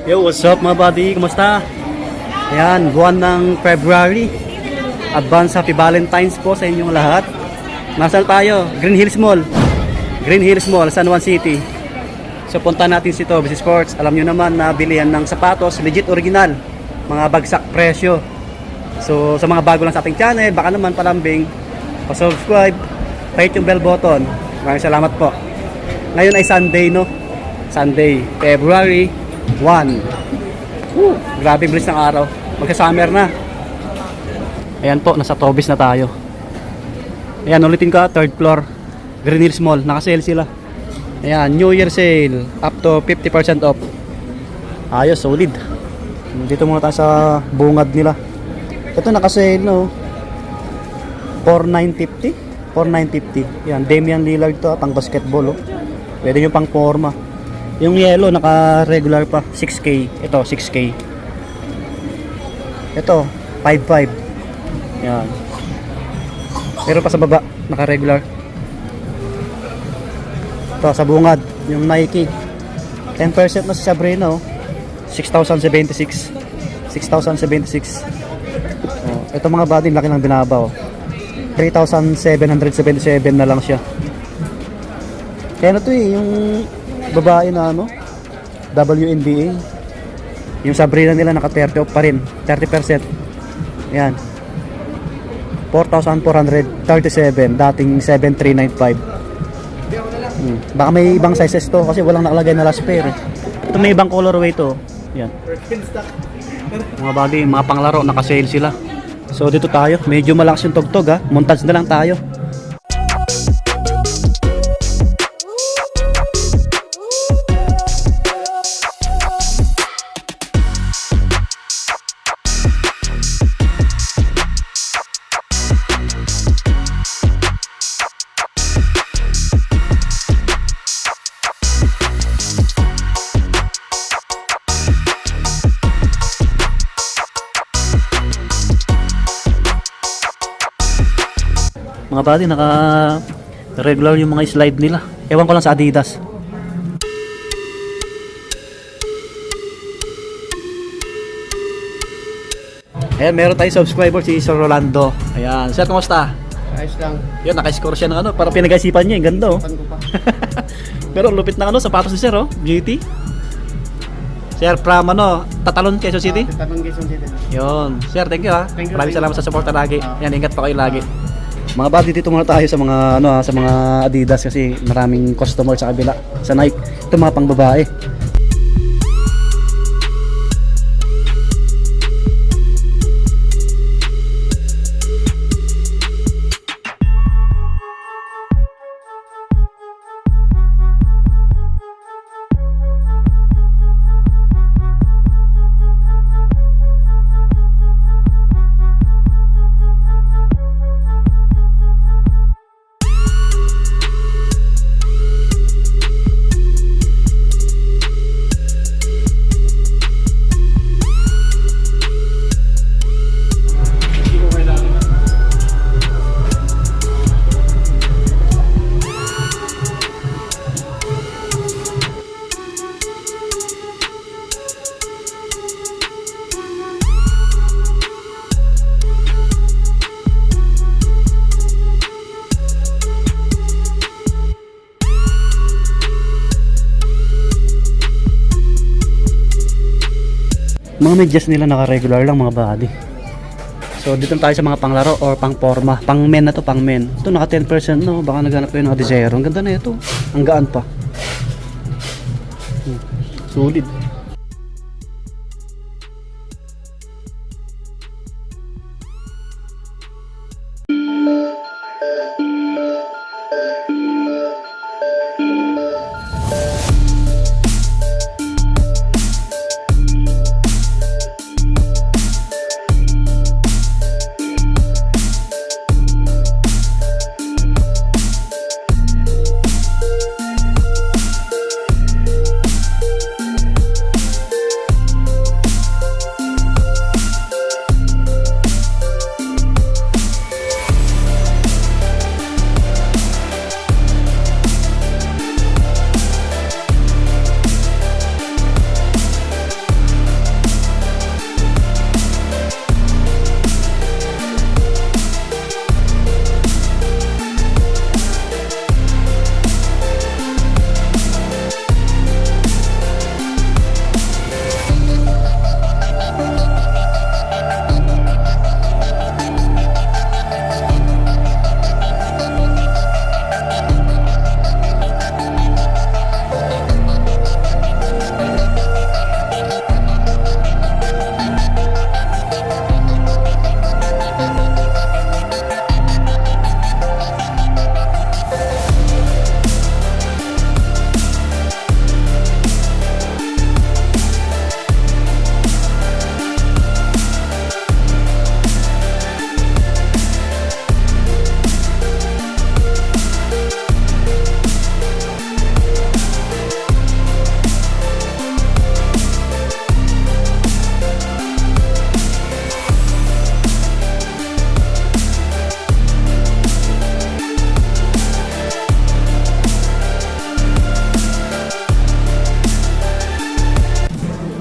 Yo, what's up mga buddy? Kumusta? Ayan, buwan ng February. Advance Happy Valentine's po sa inyong lahat. Nasaan tayo? Green Hills Mall. Green Hills Mall, San Juan City. So punta natin si Toby Sports. Alam nyo naman na bilihan ng sapatos, legit original. Mga bagsak presyo. So sa mga bago lang sa ating channel, baka naman palambing, pa-subscribe, pa-hit yung bell button. Maraming salamat po. Ngayon ay Sunday, no? Sunday, February 1. Grabe bilis ng araw. Magka-summer na. Ayan po, nasa Toby's na tayo. Ayan, ulitin ko, third floor, Green Hills Mall. Naka-sale sila. Ayan, New Year sale, up to 50% off. Ayos, solid. Dito muna tayo sa bungad nila. Ito naka-sale, no? 4,950. 4,950. Yan, Damian Lillard to, pang basketball, oh. Pwede nyo pang forma. Yung yellow, naka-regular pa, 6K. Ito, 6K. Ito, 5,500. Yan. Pero pa sa baba, naka-regular. Ito, sa bungad, yung Nike. 10% na sa Sabrina, oh. 6,076. 6,076. Oh, ito mga body, laki ng binaba, oh. 3,777 na lang siya. Kaya na to eh, yung babae na ano, WNBA. Yung Sabrina nila naka 30 off pa rin, 30%. Yan, 4,437, dating 7,395. Baka may ibang sizes to kasi walang nakalagay na last pair. Ito may ibang colorway to. Yan, mga bagay, mga panglaro, naka-sale sila. So dito tayo, medyo malakas yung tugtog ha, montage na lang tayo. Mga buddy, naka regular yung mga slide nila. Ewan ko lang sa Adidas. Ayan, meron tayong subscriber si Sir Rolando. Ayan, sir, kumusta? Ayos lang. Yun, naka-score siya ng ano, para pinag-isipan niya, yung ganda, oh. Pan ko pa. Pero lupit ng ano, sapatos ni sir, oh, beauty. Sir, from ano, Tatalon, Quezon City. Tatalon, Quezon City. Yun, sir, thank you ha. Thank you, Maraming thank salamat you. sa support lagi. Yan, ingat pa kayo lagi. Mga buddy, dito muna tayo sa mga ano, sa mga Adidas kasi maraming customer sa kabila. Sa Nike, ito mga pang babae. Mga medyas nila naka-regular lang mga body. So dito tayo sa mga panglaro or pang forma. Pang men na to, pang men. Ito naka 10% no, baka naghanap kayo ng Adizero. Ang ganda na ito. Ang gaan pa. Solid.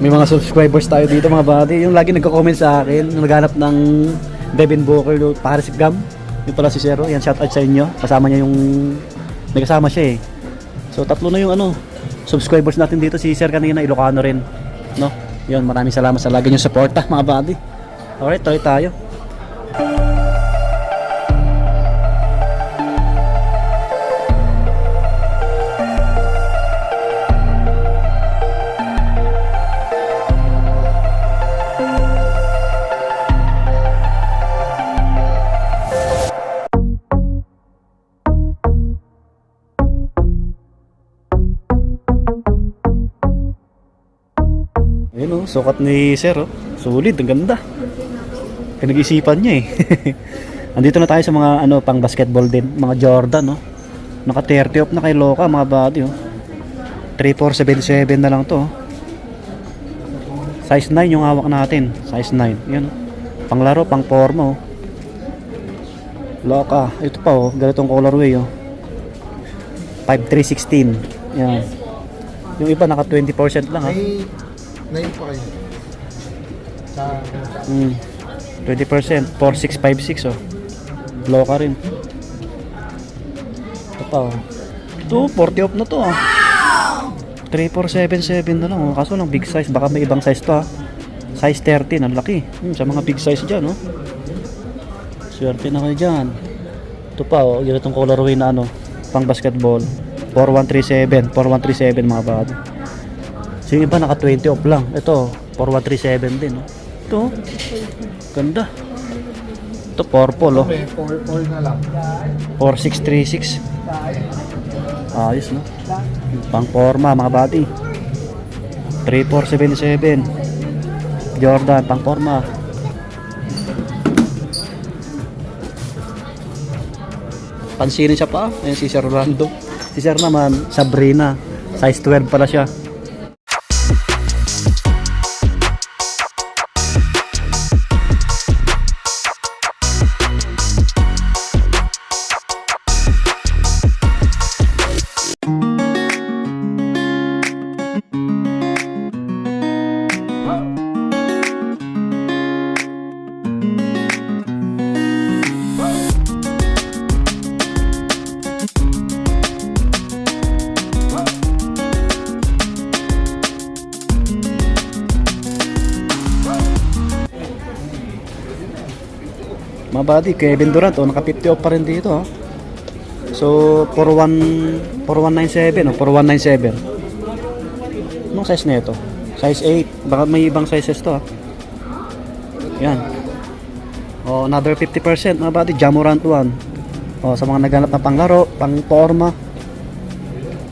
May mga subscribers tayo dito mga buddy. Yung lagi nagko-comment sa akin, yung naghanap ng Devin Booker, Paris Gam. Yung pala si Zero. Yan, shout out sa inyo. Kasama niya yung... May kasama siya eh. So tatlo na yung subscribers natin dito. Si Sir kanina, Ilocano rin. No? Yun, maraming salamat sa lagi yung suporta mga buddy. Alright, tuloy tayo. Ayun oh, sukat ni Sir oh. Solid, ang ganda. Pinag-isipan niya eh. Andito na tayo sa mga pang basketball din, mga Jordan oh. Naka 30 off na kay Loka mga buddy oh. 3477 na lang to oh. Size 9 yung hawak natin, size 9. Yan oh. Panglaro, pang forma oh. Loka, ito pa oh, ganitong colorway oh. 5316. Yan. Yung iba naka 20% lang ah. 9 pa kayo. Sa 20%, 4656 oh. Loka rin. Ito pa oh. Ito, 40 off na to ah. 3477 na lang oh. Kaso lang big size, baka may ibang size to ah. Size 13, ang laki. Sa mga big size dyan oh. Swerte na kayo dyan. Ito pa oh, ganitong colorway na pang basketball. 4137 mga bad. So yung iba naka 20 off lang. Ito 4137 din oh. Ito ganda. Ito purple oh. 4 na lang. 4636. Ayos no. Pang forma mga bati. 3477 Jordan pang forma. Pansinin siya pa. Ayan si Sir Rolando. Si Sir naman Sabrina. Size 12 pala siya. Mga buddy, Kevin Durant naka 50 off pa rin dito oh. So 4197 oh, 4197. Anong size na ito? Size 8. Baka may ibang sizes to ah. Yan. Oh, another 50% mga buddy, Jamorant 1. Oh, sa mga naghanap na panglaro, pang forma.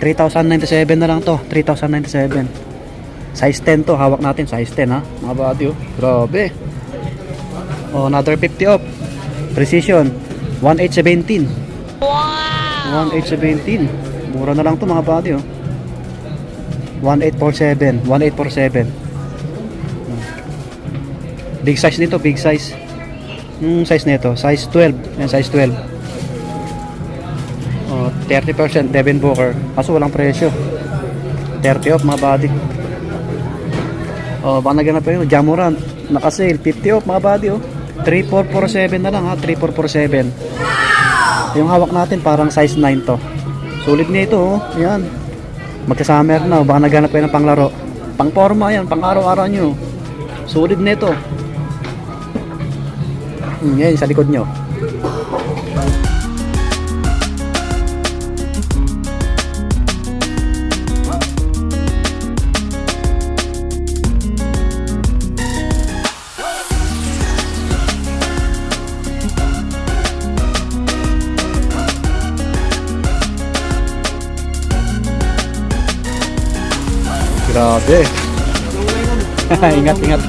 3097 na lang to, 3097. Size 10 to, hawak natin size 10 ha, mga buddy oh. Grabe. Oh, another 50 off. Precision 1817. Wow. 1817. Mura na lang to mga buddy oh. 1847. 1847. Big size nito, big size. Size nito, size 12. Yan, size 12. Oh, 30% Devin Booker. Kaso walang presyo. 30 off mga buddy. Oh, baka naganap pa yun. Jamorant. Naka-sale. 50 off mga buddy oh. 3447 na lang ha. 3447. Yung hawak natin parang size 9 to. Sulit nito oh. Yan. Magka-summer na oh. Baka naganap kayo ng panglaro. Pang forma yan. Pang araw-araw nyo. Sulit nito. Yan sa likod nyo. Grabe. Ingat, ingat.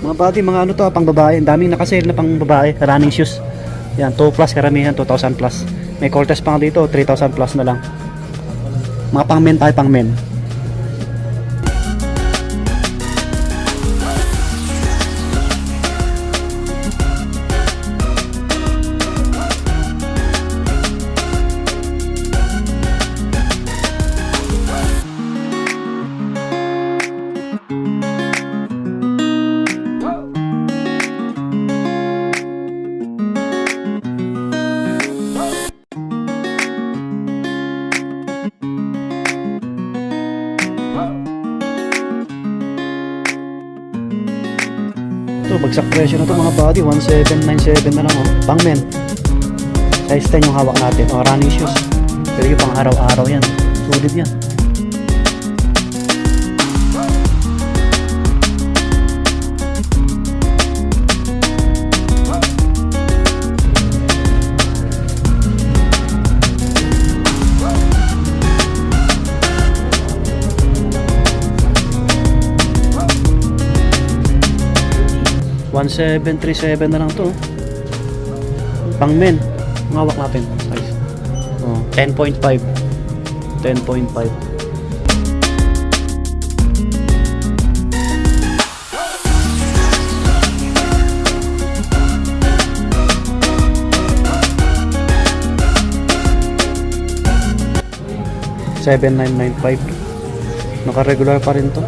Mga buddy, mga ano to, pang babae. Ang daming nakasale na pang babae, running shoes. Yan, 2 plus karamihan, 2,000 plus. May Cortez pa nga dito, 3,000 plus na lang. Mga pang men tayo, pang men. Ito, bagsak presyo na to mga buddy, 1797 na lang oh. Pang men. Size 10 yung hawak natin. O, running shoes. Pero yung pang araw-araw yan. Sulit yan. $1737 na lang to. Pang men. Ang hawak natin. Size. Oh, 10.5. 10.5. $7,995. Naka-regular pa rin to.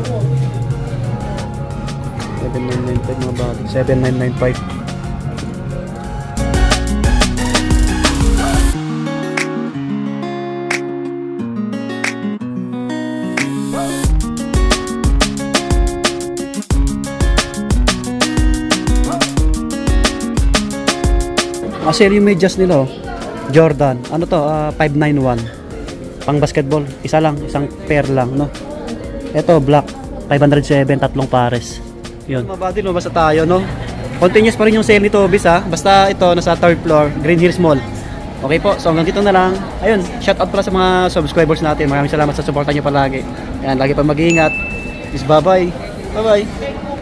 7,995 mga body. 7,995. Sale yung medyas nila oh. Jordan. Ano to? 591. Pang basketball. Isa lang. Isang pair lang. No? Ito black. 507. Tatlong pares. Yun. Mga buddy, lumabas na tayo, no? Continuous pa rin yung sale nito, bis ha. Basta ito, nasa 3rd floor, Green Hills Mall. Okay po, so hanggang dito na lang. Ayun, shout out pala sa mga subscribers natin. Maraming salamat sa suporta nyo palagi. Ayan, lagi pa mag-iingat. Peace, bye-bye. Bye-bye.